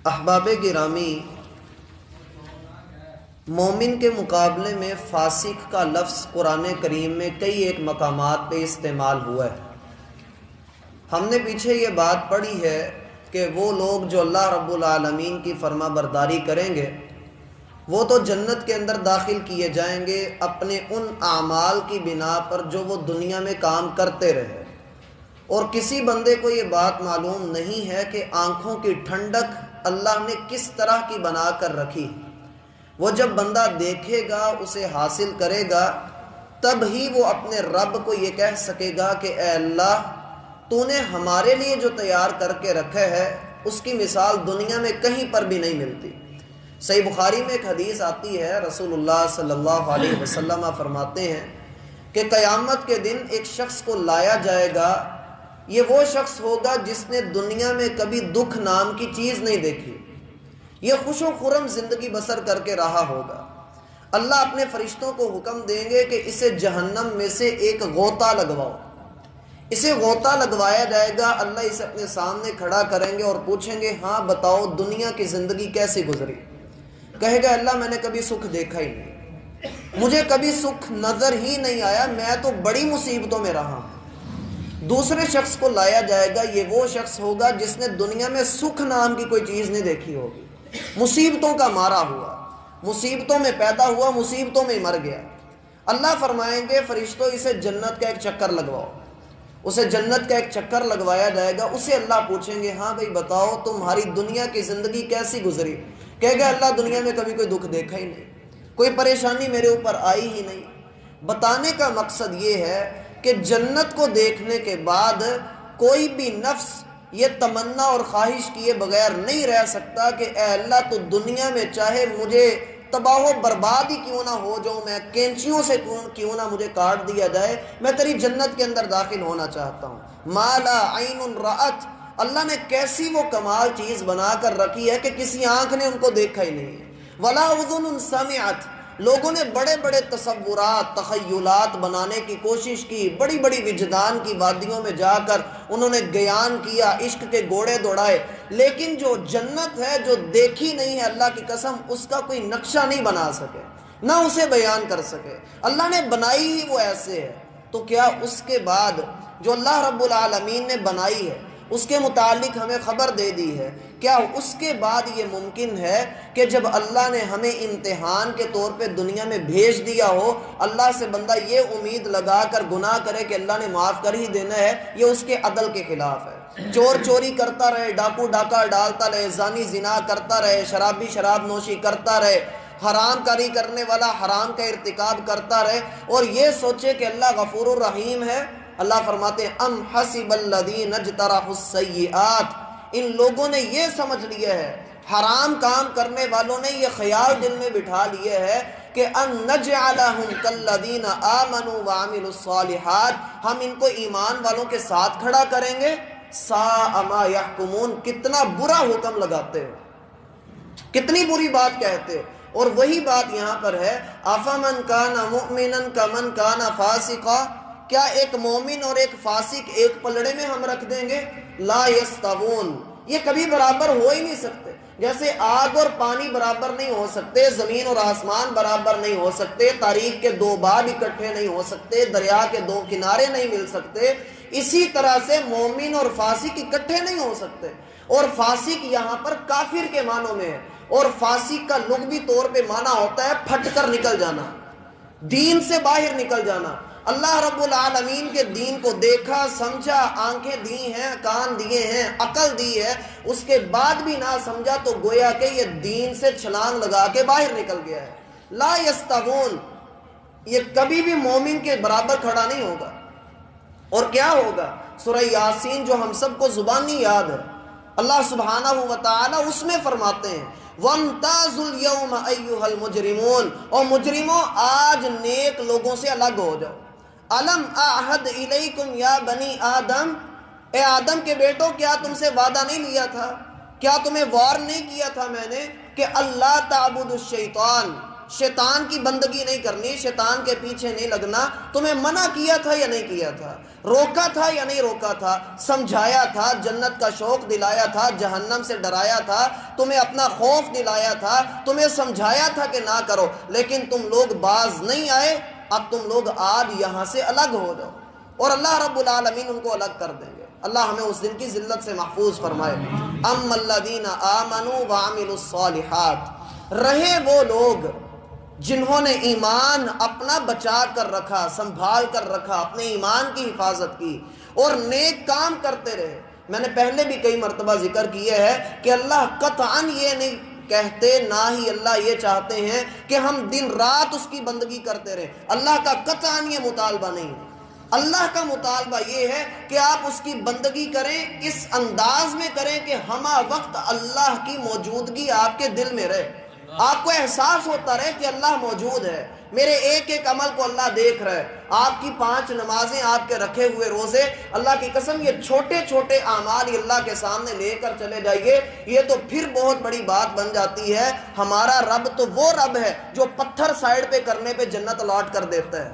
احباب گرامی، مومن کے مقابلے میں فاسق کا لفظ قرآن کریم میں کئی ایک مقامات پہ استعمال ہوا ہے۔ ہم نے پیچھے یہ بات پڑھی ہے کہ وہ لوگ جو اللہ رب العالمین کی فرما برداری کریں گے وہ تو جنت کے اندر داخل کیے جائیں گے اپنے ان اعمال کی بنا پر جو وہ دنیا میں کام کرتے رہے۔ اور کسی بندے کو یہ بات معلوم نہیں ہے کہ آنکھوں کی ٹھنڈک اللہ نے کس طرح کی بنا کر رکھی۔ وہ جب بندہ دیکھے گا، اسے حاصل کرے گا، تب ہی وہ اپنے رب کو یہ کہہ سکے گا کہ اے اللہ، تو نے ہمارے لیے جو تیار کر کے رکھے ہے اس کی مثال دنیا میں کہیں پر بھی نہیں ملتی۔ صحیح بخاری میں ایک حدیث آتی ہے، رسول اللہ صلی اللہ علیہ وسلم فرماتے ہیں کہ قیامت کے دن ایک شخص کو لایا جائے گا، یہ وہ شخص ہوگا جس نے دنیا میں کبھی دکھ نام کی چیز نہیں دیکھی، یہ خوش و خرم زندگی بسر کر کے رہا ہوگا۔ اللہ اپنے فرشتوں کو حکم دیں گے کہ اسے جہنم میں سے ایک غوطہ لگواؤ۔ اسے غوطہ لگوایا جائے گا، اللہ اسے اپنے سامنے کھڑا کریں گے اور پوچھیں گے ہاں بتاؤ دنیا کی زندگی کیسی گزری؟ کہے گا اللہ میں نے کبھی سکھ دیکھا ہی نہیں، مجھے کبھی سکھ نظر ہی نہیں آیا، میں تو بڑی مصیبتوں میں رہا ہوں۔ دوسرے شخص کو لایا جائے گا، یہ وہ شخص ہوگا جس نے دنیا میں سکھ نام کی کوئی چیز نہیں دیکھی ہوگی، مصیبتوں کا مارا ہوا، مصیبتوں میں پیدا ہوا، مصیبتوں میں مر گیا۔ اللہ فرمائیں گے فرشتوں اسے جنت کا ایک چکر لگواؤ۔ اسے جنت کا ایک چکر لگوایا جائے گا، اسے اللہ پوچھیں گے ہاں بھائی بتاؤ تمہاری دنیا کی زندگی کیسی گزری؟ کہے گا اللہ دنیا میں کبھی کوئی دکھ دیکھا ہی نہیں، کوئی پریشانی میرے اوپر آئی ہی نہیں۔ بتانے کا مقصد یہ ہے کہ جنت کو دیکھنے کے بعد کوئی بھی نفس یہ تمنا اور خواہش کیے بغیر نہیں رہ سکتا کہ اے اللہ تو دنیا میں چاہے مجھے تباہ و برباد ہی کیوں نہ ہو جاؤں، میں کینچیوں سے کیوں نہ مجھے کاٹ دیا جائے، میں تیری جنت کے اندر داخل ہونا چاہتا ہوں۔ مالا عین رأت، اللہ نے کیسی وہ کمال چیز بنا کر رکھی ہے کہ کسی آنکھ نے ان کو دیکھا ہی نہیں ہے۔ ولا اذن سمعت، لوگوں نے بڑے بڑے تصورات، تخیلات بنانے کی کوشش کی، بڑی بڑی وجدان کی وادیوں میں جا کر انہوں نے گیان کیا، عشق کے گھوڑے دوڑائے، لیکن جو جنت ہے جو دیکھی نہیں ہے اللہ کی قسم، اس کا کوئی نقشہ نہیں بنا سکے، نہ اسے بیان کر سکے۔ اللہ نے بنائی ہی وہ ایسے ہے، تو کیا اس کے بعد جو اللہ رب العالمین نے بنائی ہے اس کے متعلق ہمیں خبر دے دی ہے، کیا اس کے بعد یہ ممکن ہے کہ جب اللہ نے ہمیں امتحان کے طور پہ دنیا میں بھیج دیا ہو، اللہ سے بندہ یہ امید لگا کر گناہ کرے کہ اللہ نے معاف کر ہی دینا ہے؟ یہ اس کے عدل کے خلاف ہے۔ چور چوری کرتا رہے، ڈاکو ڈاکہ ڈالتا رہے، زانی زنا کرتا رہے، شرابی شراب نوشی کرتا رہے، حرام کاری کرنے والا حرام کا ارتکاب کرتا رہے، اور یہ سوچے کہ اللہ غفور الرحیم ہے؟ اللہ فرماتے ہیں ام حسب الذین اجترحوا السیئات، ان لوگوں نے یہ سمجھ لیا ہے، حرام کام کرنے والوں نے یہ خیال دل میں بٹھا لیے ہے کہ ان نجعلہم کالذین آمنوا وعملوا الصالحات، ہم ان کو ایمان والوں کے ساتھ کھڑا کریں گے۔ ساء ما یحکمون، کتنا برا حکم لگاتے ہو، کتنی بری بات کہتے ہو۔ اور وہی بات یہاں پر ہے، افمن کان مؤمنا کمن کان فاسقا، کیا ایک مومن اور ایک فاسق ایک پلڑے میں ہم رکھ دیں گے؟ لا یستوون، یہ کبھی برابر ہو ہی نہیں سکتے۔ جیسے آگ اور پانی برابر نہیں ہو سکتے، زمین اور آسمان برابر نہیں ہو سکتے، تاریخ کے دو باب اکٹھے نہیں ہو سکتے، دریا کے دو کنارے نہیں مل سکتے، اسی طرح سے مومن اور فاسق اکٹھے نہیں ہو سکتے۔ اور فاسق یہاں پر کافر کے معنوں میں ہے، اور فاسق کا لغوی طور پہ معنی ہوتا ہے پھٹ کر نکل جانا، دین سے باہر نکل جانا۔ اللہ رب العالمین کے دین کو دیکھا، سمجھا، آنکھیں دی ہیں، کان دیے ہیں، عقل دی ہے، اس کے بعد بھی نہ سمجھا تو گویا کہ یہ دین سے چھلانگ لگا کے باہر نکل گیا ہے۔ لا یستوون، یہ کبھی بھی مومن کے برابر کھڑا نہیں ہوگا۔ اور کیا ہوگا؟ سورہ یاسین جو ہم سب کو زبانی یاد ہے، اللہ سبحانہ و تعالی اس میں فرماتے ہیں وَامْتَازُوا الْيَوْمَ أَيُّهَا الْمُجْرِمُونَ، اور مجرموں آج نیک لوگوں سے الگ ہو جاؤ۔ الم اعہد الیکم یا بنی آدم، اے آدم کے بیٹو کیا تم سے وعدہ نہیں لیا تھا، کیا تمہیں وارن نہیں کیا تھا میں نے کہ اللہ تعبد الشیطان، شیطان کی بندگی نہیں کرنی، شیطان کے پیچھے نہیں لگنا، تمہیں منع کیا تھا یا نہیں کیا تھا؟ روکا تھا یا نہیں روکا تھا؟ سمجھایا تھا، جنت کا شوق دلایا تھا، جہنم سے ڈرایا تھا، تمہیں اپنا خوف دلایا تھا، تمہیں سمجھایا تھا کہ نہ کرو، لیکن تم لوگ باز نہیں آئے۔ اب تم لوگ آج یہاں سے الگ ہو جاؤ، اور اللہ رب العالمین ان کو الگ کر دیں گے۔ اللہ ہمیں اس دن کی ذلت سے محفوظ فرمائے۔ اما الذین آمنوا وعملوا الصالحات، رہے وہ لوگ جنہوں نے ایمان اپنا بچا کر رکھا، سنبھال کر رکھا، اپنے ایمان کی حفاظت کی اور نیک کام کرتے رہے۔ میں نے پہلے بھی کئی مرتبہ ذکر کیا ہے کہ اللہ قطعاً یہ نہیں کہتے، نہ ہی اللہ یہ چاہتے ہیں کہ ہم دن رات اس کی بندگی کرتے رہیں۔ اللہ کا قطعاً یہ مطالبہ نہیں ہے۔ اللہ کا مطالبہ یہ ہے کہ آپ اس کی بندگی کریں، اس انداز میں کریں کہ ہمہ وقت اللہ کی موجودگی آپ کے دل میں رہے، آپ کو احساس ہوتا رہے کہ اللہ موجود ہے، میرے ایک ایک عمل کو اللہ دیکھ رہا ہے۔ آپ کی 5 نمازیں، آپ کے رکھے ہوئے روزے، اللہ کی قسم یہ چھوٹے چھوٹے اعمال اللہ کے سامنے لے کر چلے جائیے، یہ تو پھر بہت بڑی بات بن جاتی ہے۔ ہمارا رب تو وہ رب ہے جو پتھر سائڈ پہ کرنے پہ جنت الاٹ کر دیتا ہے۔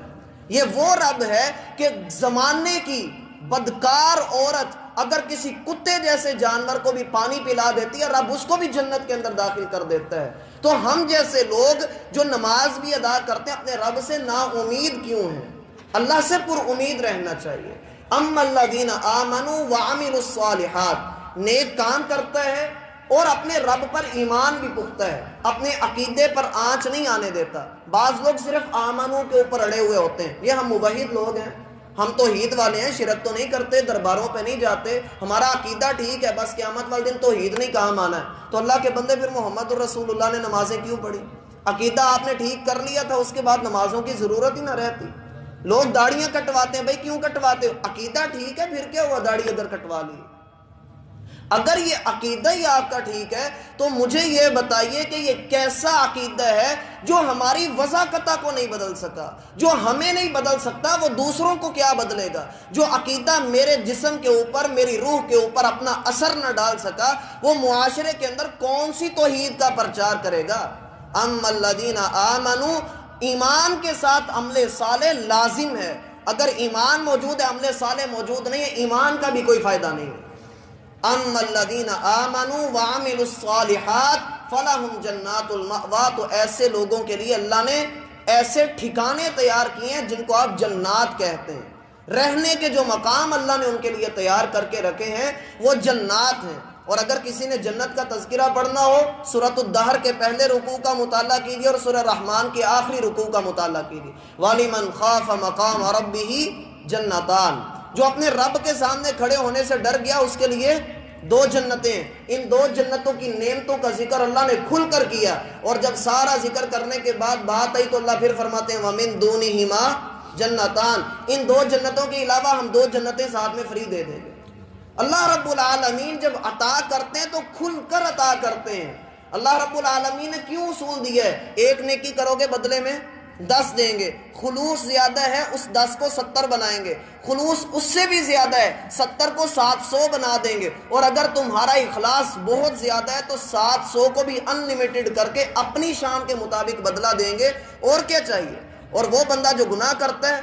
یہ وہ رب ہے کہ زمانے کی بدکار عورت اگر کسی کتے جیسے جانور کو بھی پانی پلا دیتی ہے، رب اس کو بھی جنت کے اندر داخل کر دیتا ہے۔ تو ہم جیسے لوگ جو نماز بھی ادا کرتے ہیں، اپنے رب سے نا امید کیوں ہیں؟ اللہ سے پر امید رہنا چاہیے۔ اما الذین آمنوا وعملوا الصالحات، نیک کام کرتا ہے اور اپنے رب پر ایمان بھی پختہ ہے، اپنے عقیدے پر آنچ نہیں آنے دیتا۔ بعض لوگ صرف آمنو کے اوپر اڑے ہوئے ہوتے ہیں، یہ ہم موحد لوگ ہیں، ہم توحید والے ہیں، شرک تو نہیں کرتے، درباروں پہ نہیں جاتے، ہمارا عقیدہ ٹھیک ہے، بس قیامت والے دن توحید نہیں کہاں مانا ہے۔ تو اللہ کے بندے پھر محمد الرسول اللہ نے نمازیں کیوں پڑھی؟ عقیدہ آپ نے ٹھیک کر لیا تھا، اس کے بعد نمازوں کی ضرورت ہی نہ رہتی۔ لوگ داڑیاں کٹواتے ہیں، بھائی کیوں کٹواتے ہو؟ عقیدہ ٹھیک ہے، پھر کیا ہوا داڑھی اگر کٹوا لی؟ اگر یہ عقیدہ ہی آپ کا ٹھیک ہے تو مجھے یہ بتائیے کہ یہ کیسا عقیدہ ہے جو ہماری وضاقتہ کو نہیں بدل سکا؟ جو ہمیں نہیں بدل سکتا وہ دوسروں کو کیا بدلے گا؟ جو عقیدہ میرے جسم کے اوپر، میری روح کے اوپر اپنا اثر نہ ڈال سکا، وہ معاشرے کے اندر کون سی توحید کا پرچار کرے گا؟ اما الذین آمنوا، ایمان کے ساتھ عمل صالح لازم ہے۔ اگر ایمان موجود ہے، عمل صالح موجود نہیں ہے، ایمان کا بھی کوئی فائدہ نہیں ہے۔ اما الذین آمنوا وعملوا الصالحات فلہم جنات المأوی، تو ایسے لوگوں کے لیے اللہ نے ایسے ٹھکانے تیار کیے ہیں جن کو آپ جنات کہتے ہیں۔ رہنے کے جو مقام اللہ نے ان کے لیے تیار کر کے رکھے ہیں وہ جنات ہیں۔ اور اگر کسی نے جنت کا تذکرہ پڑھنا ہو، سورۃ الدہر کے پہلے رکوع کا مطالعہ کیجیے اور سورہ رحمان کے آخری رکوع کا مطالعہ کیجیے۔ وَلِمَنْ خَافَ مَقَامَ رَبِّهِ جنتان، جو اپنے رب کے سامنے کھڑے ہونے سے ڈر گیا اس کے لیے 2 جنتیں ہیں۔ ان 2 جنتوں کی نعمتوں کا ذکر اللہ نے کھل کر کیا، اور جب سارا ذکر کرنے کے بعد بات آئی تو اللہ پھر فرماتے ہیں وَمِن دُونِهِمَا جنتان، ان 2 جنتوں کے علاوہ ہم 2 جنتیں ساتھ میں فری دے دیں گے۔ اللہ رب العالمین جب عطا کرتے ہیں تو کھل کر عطا کرتے ہیں۔ اللہ رب العالمین نے کیوں اصول دیا ہے؟ ایک نیکی کرو گے بدلے میں 10 دیں گے، خلوص زیادہ ہے اس 10 کو 70 بنائیں گے، خلوص اس سے بھی زیادہ ہے 70 کو 700 بنا دیں گے، اور اگر تمہارا اخلاص بہت زیادہ ہے تو 700 کو بھی ان لمیٹڈ کر کے اپنی شان کے مطابق بدلہ دیں گے۔ اور کیا چاہیے؟ اور وہ بندہ جو گناہ کرتا ہے،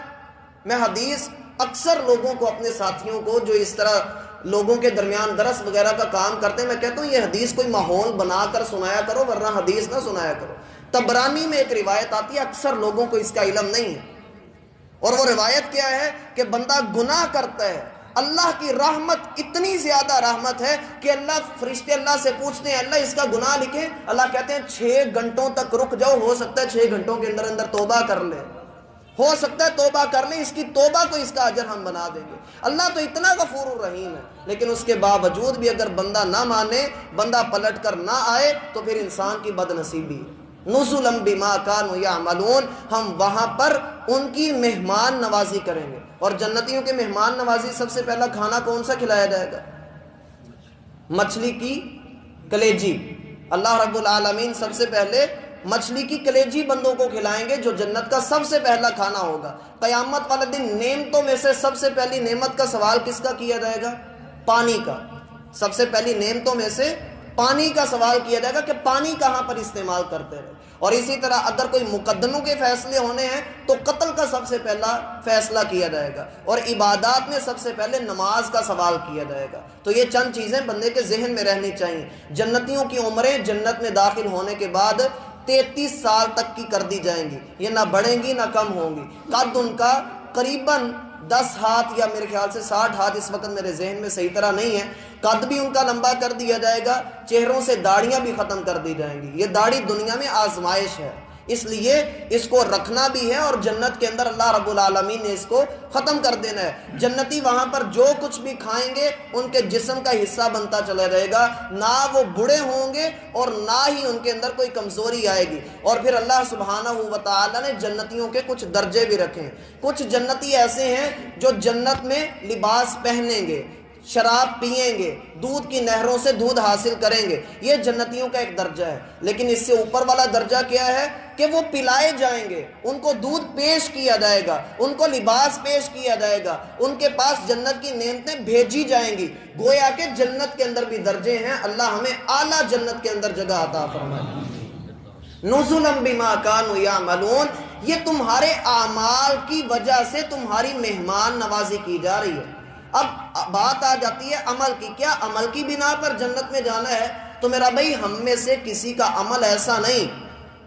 میں حدیث اکثر لوگوں کو، اپنے ساتھیوں کو جو اس طرح لوگوں کے درمیان درس وغیرہ کا کام کرتے ہیں، میں کہتا ہوں یہ حدیث کوئی ماحول بنا کر سنایا کرو، ورنہ حدیث نہ سنایا کرو۔ طبرانی میں ایک روایت آتی ہے، اکثر لوگوں کو اس کا علم نہیں ہے، اور وہ روایت کیا ہے کہ بندہ گناہ کرتا ہے، اللہ کی رحمت اتنی زیادہ رحمت ہے کہ اللہ، فرشتے اللہ سے پوچھتے ہیں اللہ اس کا گناہ لکھیں، اللہ کہتے ہیں 6 گھنٹوں تک رک جاؤ، ہو سکتا ہے 6 گھنٹوں کے اندر اندر توبہ کر لے، ہو سکتا ہے توبہ کر لیں، اس کی توبہ کو اس کا اجر ہم بنا دیں گے۔ اللہ تو اتنا غفور الرحیم ہے، لیکن اس کے باوجود بھی اگر بندہ نہ مانے، بندہ پلٹ کر نہ آئے تو پھر انسان کی بد نصیبی۔ نزلا بما كانوا يعملون، ہم وہاں پر ان کی مہمان نوازی کریں گے۔ اور جنتیوں کے مہمان نوازی سب سے پہلا کھانا کون سا کھلایا جائے گا؟ مچھلی کی کلیجی۔ اللہ رب العالمین سب سے پہلے مچھلی کی کلیجی بندوں کو کھلائیں گے، جو جنت کا سب سے پہلا کھانا ہوگا۔ قیامت والے دن نعمتوں میں سے سب سے پہلی نعمت کا سوال کس کا کیا جائے گا؟ پانی کا۔ سب سے پہلی نعمتوں میں سے پانی کا سوال کیا جائے گا کہ پانی کہاں پر استعمال کرتے رہے. اور اسی طرح اگر کوئی مقدموں کے فیصلے ہونے ہیں تو قتل کا سب سے پہلا فیصلہ کیا جائے گا, اور عبادات میں سب سے پہلے نماز کا سوال کیا جائے گا. تو یہ چند چیزیں بندے کے ذہن میں رہنی چاہیے. جنتیوں کی عمریں جنت میں داخل ہونے کے بعد 33 سال تک کی کر دی جائیں گی, یہ نہ بڑھیں گی نہ کم ہوں گی. قد ان کا قریباً 10 ہاتھ یا میرے خیال سے 60 ہاتھ, اس وقت میرے ذہن میں صحیح طرح نہیں ہے. قد بھی ان کا لمبا کر دیا جائے گا, چہروں سے داڑیاں بھی ختم کر دی جائیں گی. یہ داڑھی دنیا میں آزمائش ہے, اس لیے اس کو رکھنا بھی ہے, اور جنت کے اندر اللہ رب العالمین نے اس کو ختم کر دینا ہے. جنتی وہاں پر جو کچھ بھی کھائیں گے ان کے جسم کا حصہ بنتا چلا رہے گا, نہ وہ بوڑھے ہوں گے اور نہ ہی ان کے اندر کوئی کمزوری آئے گی. اور پھر اللہ سبحانہ و تعالی نے جنتیوں کے کچھ درجے بھی رکھے ہیں. کچھ جنتی ایسے ہیں جو جنت میں لباس پہنیں گے, شراب پئیں گے, دودھ کی نہروں سے دودھ حاصل کریں گے, یہ جنتیوں کا ایک درجہ ہے. لیکن اس سے اوپر والا درجہ کیا ہے کہ وہ پلائے جائیں گے, ان کو دودھ پیش کیا جائے گا, ان کو لباس پیش کیا جائے گا, ان کے پاس جنت کی نعمتیں بھیجی جائیں گی. گویا کہ جنت کے اندر بھی درجے ہیں. اللہ ہمیں اعلیٰ جنت کے اندر جگہ عطا فرمائے. نزلا بما كانوا يعملون, یہ تمہارے اعمال کی وجہ سے تمہاری مہمان نوازی کی جا رہی ہے. اب بات آ جاتی ہے عمل کی. کیا عمل کی بنا پر جنت میں جانا ہے؟ تو میرا بھائی ہم میں سے کسی کا عمل ایسا نہیں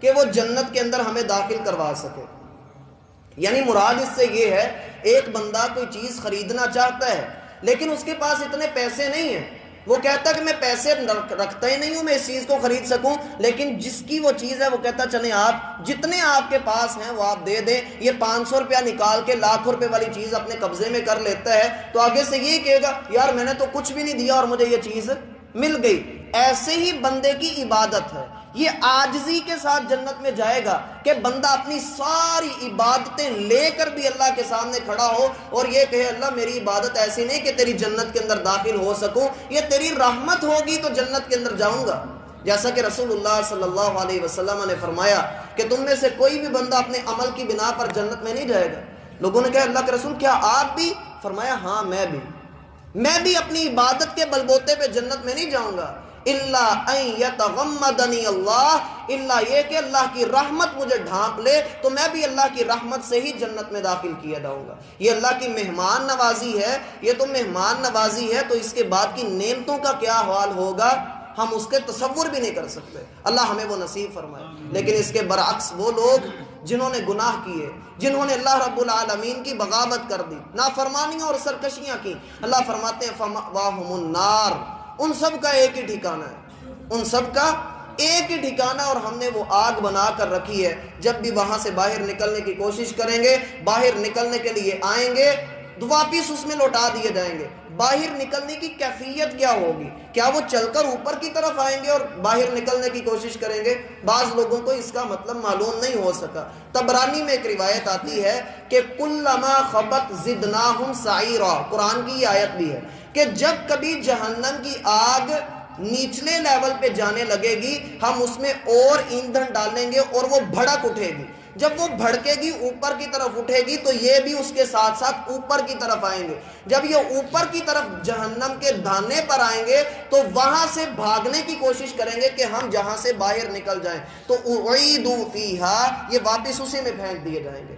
کہ وہ جنت کے اندر ہمیں داخل کروا سکے. یعنی مراد اس سے یہ ہے, ایک بندہ کوئی چیز خریدنا چاہتا ہے لیکن اس کے پاس اتنے پیسے نہیں ہیں, وہ کہتا ہے کہ میں پیسے رکھتا ہی نہیں ہوں میں اس چیز کو خرید سکوں, لیکن جس کی وہ چیز ہے وہ کہتا چلیں آپ جتنے آپ کے پاس ہیں وہ آپ دے دیں. یہ 500 روپیہ نکال کے لاکھوں روپے والی چیز اپنے قبضے میں کر لیتا ہے, تو آگے سے یہ کہے گا یار میں نے تو کچھ بھی نہیں دیا اور مجھے یہ چیز مل گئی. ایسے ہی بندے کی عبادت ہے, یہ عاجزی کے ساتھ جنت میں جائے گا کہ بندہ اپنی ساری عبادتیں لے کر بھی اللہ کے سامنے کھڑا ہو اور یہ کہے اللہ میری عبادت ایسی نہیں کہ تیری جنت کے اندر داخل ہو سکوں, یہ تیری رحمت ہوگی تو جنت کے اندر جاؤں گا. جیسا کہ رسول اللہ صلی اللہ علیہ وسلم نے فرمایا کہ تم میں سے کوئی بھی بندہ اپنے عمل کی بنا پر جنت میں نہیں جائے گا. لوگوں نے کہا اللہ کے رسول کیا آپ بھی؟ فرمایا ہاں میں بھی اپنی عبادت کے بلبوتے پہ جنت میں نہیں جاؤں گا. الا ان یتغمدنی اللہ, الا یہ کہ اللہ کی رحمت مجھے ڈھانپ لے تو میں بھی اللہ کی رحمت سے ہی جنت میں داخل کیا جاؤں گا. یہ اللہ کی مہمان نوازی ہے, یہ تو مہمان نوازی ہے, تو اس کے بعد کی نعمتوں کا کیا حال ہوگا ہم اس کے تصور بھی نہیں کر سکتے. اللہ ہمیں وہ نصیب فرمائے. لیکن اس کے برعکس وہ لوگ جنہوں نے گناہ کیے, جنہوں نے اللہ رب العالمین کی بغاوت کر دی, نافرمانیاں اور سرکشیاں کی, اللہ فرماتے ہیں فمأواہم النار, ان سب کا ایک ہی ٹھکانہ ہے, ان سب کا ایک ہی ٹھکانہ, اور ہم نے وہ آگ بنا کر رکھی ہے. جب بھی وہاں سے باہر نکلنے کی کوشش کریں گے, باہر نکلنے کے لیے آئیں گے تو واپس اس میں لوٹا دیے جائیں گے. باہر نکلنے کی کیفیت کیا ہوگی؟ کیا وہ چل کر اوپر کی طرف آئیں گے اور باہر نکلنے کی کوشش کریں گے؟ بعض لوگوں کو اس کا مطلب معلوم نہیں ہو سکا. طبرانی میں ایک روایت آتی ہے کہ کلما خبت زدناہم سعیرا, قرآن کی یہ آیت بھی ہے کہ جب کبھی جہنم کی آگ نیچلے لیول پہ جانے لگے گی ہم اس میں اور ایندھن ڈالیں گے اور وہ بھڑک اٹھے گی. جب وہ بھڑکے گی اوپر کی طرف اٹھے گی تو یہ بھی اس کے ساتھ ساتھ اوپر کی طرف آئیں گے. جب یہ اوپر کی طرف جہنم کے دانے پر آئیں گے تو وہاں سے بھاگنے کی کوشش کریں گے کہ ہم جہاں سے باہر نکل جائیں, تو اعیدوا فیہا, یہ واپس اسی میں پھینک دیے جائیں گے.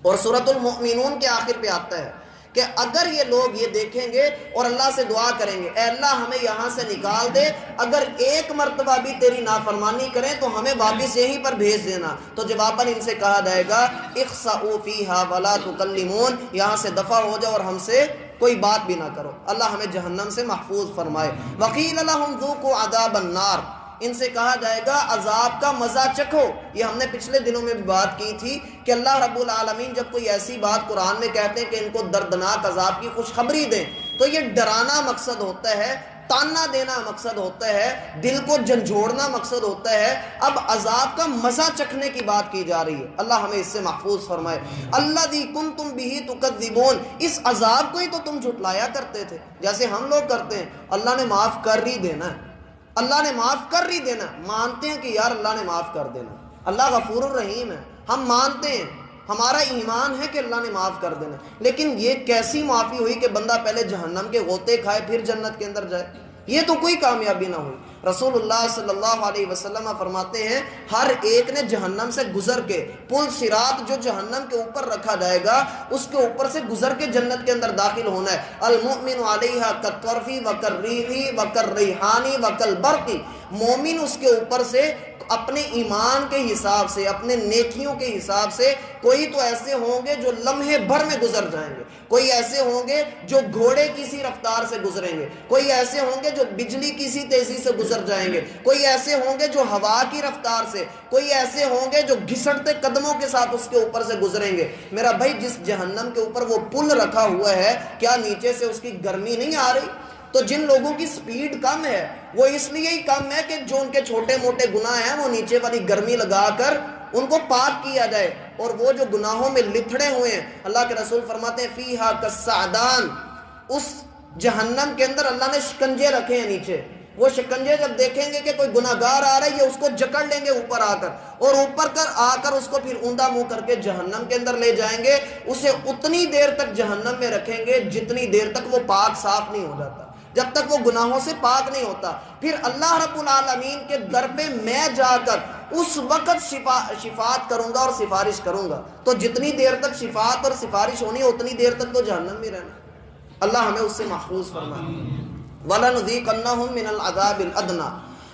اور سورۃ المؤمنون کے آخر پہ آتا ہے کہ اگر یہ لوگ یہ دیکھیں گے اور اللہ سے دعا کریں گے اے اللہ ہمیں یہاں سے نکال دے, اگر ایک مرتبہ بھی تیری نافرمانی کریں تو ہمیں واپس یہیں پر بھیج دینا, تو جواباً ان سے کہا جائے گا اخسؤوا فیہا ولا تکلمون, یہاں سے دفع ہو جاؤ اور ہم سے کوئی بات بھی نہ کرو. اللہ ہمیں جہنم سے محفوظ فرمائے. وقیل لہم ذوقوا عذاب النار, ان سے کہا جائے گا عذاب کا مزہ چکھو. یہ ہم نے پچھلے دنوں میں بھی بات کی تھی کہ اللہ رب العالمین جب کوئی ایسی بات قرآن میں کہتے ہیں کہ ان کو دردناک عذاب کی خوشخبری دیں تو یہ ڈرانا مقصد ہوتا ہے, تانا دینا مقصد ہوتا ہے, دل کو جھنجھوڑنا مقصد ہوتا ہے. اب عذاب کا مزہ چکھنے کی بات کی جا رہی ہے. اللہ ہمیں اس سے محفوظ فرمائے. الذی کنتم بہ تکذبون, اس عذاب کو ہی تو تم جھٹلایا کرتے تھے جیسے ہم لوگ کرتے ہیں. اللہ نے معاف کر ہی دینا ہے, اللہ نے معاف کر ہی دینا. مانتے ہیں کہ یار اللہ نے معاف کر دینا, اللہ غفور الرحیم ہے, ہم مانتے ہیں, ہمارا ایمان ہے کہ اللہ نے معاف کر دینا. لیکن یہ کیسی معافی ہوئی کہ بندہ پہلے جہنم کے غوطے کھائے پھر جنت کے اندر جائے؟ یہ تو کوئی کامیابی نہ ہوئی۔ رسول اللہ صلی اللہ علیہ وسلم فرماتے ہیں ہر ایک نے جہنم سے گزر کے، پل صراط جو جہنم کے اوپر رکھا جائے گا اس کے اوپر سے گزر کے جنت کے اندر داخل ہونا ہے۔ المؤمن علیہا کالطرفی وکالریحی وکالریحانی وکالبرقی، مومن اس کے اوپر سے اپنے ایمان کے حساب سے، اپنے نیکیوں کے حساب سے، کوئی تو ایسے ہوں گے جو لمحے بھر میں گزر جائیں گے، کوئی ایسے ہوں گے جو گھوڑے کی سی رفتار سے گزریں گے، کوئی ایسے ہوں گے جو بجلی کی سی تیزی سے گزر جائیں گے، کوئی ایسے ہوں گے جو ہوا کی رفتار سے، کوئی ایسے ہوں گے جو گھسٹتے قدموں کے ساتھ اس کے اوپر سے گزریں گے۔ میرا بھائی جس جہنم کے اوپر وہ پل رکھا ہوا ہے، کیا نیچے سے اس کی گرمی نہیں آ رہی؟ تو جن لوگوں کی سپیڈ کم ہے وہ اس لیے ہی کم ہے کہ جو ان کے چھوٹے موٹے گناہ ہیں وہ نیچے والی گرمی لگا کر ان کو پاک کیا جائے، اور وہ جو گناہوں میں لتھڑے ہوئے ہیں، اللہ کے رسول فرماتے ہیں فیہا کالسعدان، اس جہنم کے اندر اللہ نے شکنجے رکھے ہیں نیچے، وہ شکنجے جب دیکھیں گے کہ کوئی گناہگار آ رہا ہے یہ اس کو جکڑ لیں گے اوپر آ کر، اور اوپر آ کر اس کو پھر اوندا منہ کر کے جہنم کے اندر لے جائیں گے، اسے اتنی دیر تک جہنم میں رکھیں گے جتنی دیر تک وہ پاک صاف نہیں ہو جاتا، جب تک وہ گناہوں سے پاک نہیں ہوتا۔ پھر اللہ رب العالمین کے در پہ میں جا کر اس وقت شفاعت کروں گا اور سفارش کروں گا، تو جتنی دیر تک شفاعت اور سفارش ہونی ہے اتنی دیر تک تو جہنم میں رہنا۔ اللہ ہمیں اس سے محفوظ فرمائے۔ وَلَنُذِيقَنَّهُم مِّنَ الْعَذَابِ الْأَدْنَىٰ،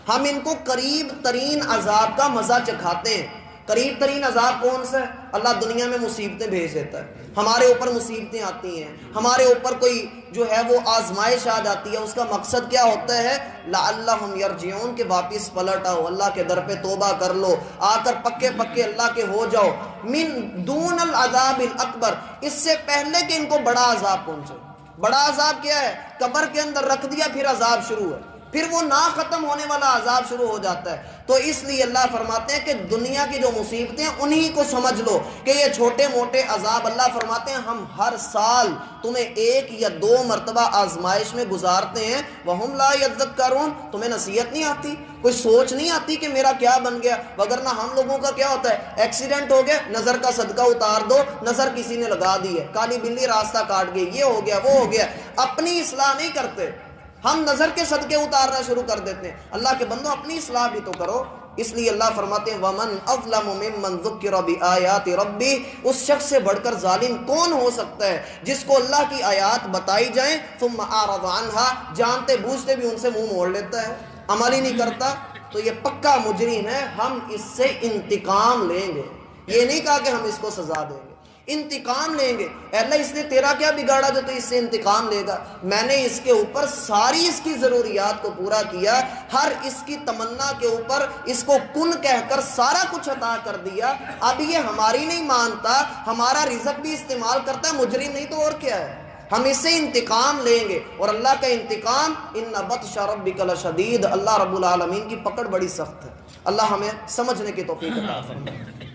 ہم ان کو قریب ترین عذاب کا مزہ چکھاتے ہیں۔ قریب ترین عذاب کون سا ہے؟ اللہ دنیا میں مصیبتیں بھیج دیتا ہے، ہمارے اوپر مصیبتیں آتی ہیں، ہمارے اوپر کوئی جو ہے وہ آزمائش آ جاتی ہے، اس کا مقصد کیا ہوتا ہے؟ لعلہم یرجعون، کہ واپس پلٹ آؤ، اللہ کے در پہ توبہ کر لو، آ کر پکے پکے اللہ کے ہو جاؤ۔ من دون العذاب الاکبر، اس سے پہلے کہ ان کو بڑا عذاب پہنچے۔ بڑا عذاب کیا ہے؟ قبر کے اندر رکھ دیا پھر عذاب شروع ہے، پھر وہ نہ ختم ہونے والا عذاب شروع ہو جاتا ہے۔ تو اس لیے اللہ فرماتے ہیں کہ دنیا کی جو مصیبتیں انہی کو سمجھ لو کہ یہ چھوٹے موٹے عذاب، اللہ فرماتے ہیں ہم ہر سال تمہیں 1 یا 2 مرتبہ آزمائش میں گزارتے ہیں۔ وَهُمْ لَا يَذَّكَّرُونَ، تمہیں نصیحت نہیں آتی، کوئی سوچ نہیں آتی کہ میرا کیا بن گیا؟ وگرنہ ہم لوگوں کا کیا ہوتا ہے؟ ایکسیڈنٹ ہو گیا، نظر کا صدقہ اتار دو، نظر کسی نے لگا دی ہے، کالی بلی راستہ کاٹ گئی، یہ ہو گیا وہ ہو گیا، اپنی اصلاح نہیں کرتے، ہم نظر کے صدقے اتارنا شروع کر دیتے ہیں۔ اللہ کے بندوں اپنی اصلاح بھی تو کرو۔ اس لیے اللہ فرماتے ہیں وَمَنْ أَظْلَمُ مِمَّنْ ذُكِّرَ بِآيَاتِ رَبِّهِ، اس شخص سے بڑھ کر ظالم کون ہو سکتا ہے جس کو اللہ کی آیات بتائی جائیں ثُمَّ أَعْرَضَ عَنْهَا، جانتے بوجھتے بھی ان سے منہ موڑ لیتا ہے، عمل ہی نہیں کرتا، تو یہ پکا مجرم ہے، ہم اس سے انتقام لیں گے۔ یہ نہیں کہا کہ ہم اس کو سزا دیں گے، انتقام لیں گے۔ اے اللہ اس نے تیرا کیا بگاڑا جو تو اس سے انتقام لے گا؟ میں نے اس کے اوپر ساری اس کی ضروریات کو پورا کیا، ہر اس کی تمنا کے اوپر اس کو کن کہہ کر سارا کچھ عطا کر دیا، اب یہ ہماری نہیں مانتا، ہمارا رزق بھی استعمال کرتا ہے، مجرم نہیں تو اور کیا ہے؟ ہم اس سے انتقام لیں گے، اور اللہ کا انتقام ان بطش ربک لشدید، اللہ رب العالمین کی پکڑ بڑی سخت ہے۔ اللہ ہمیں سمجھنے کی توفیق عطا فرمائے۔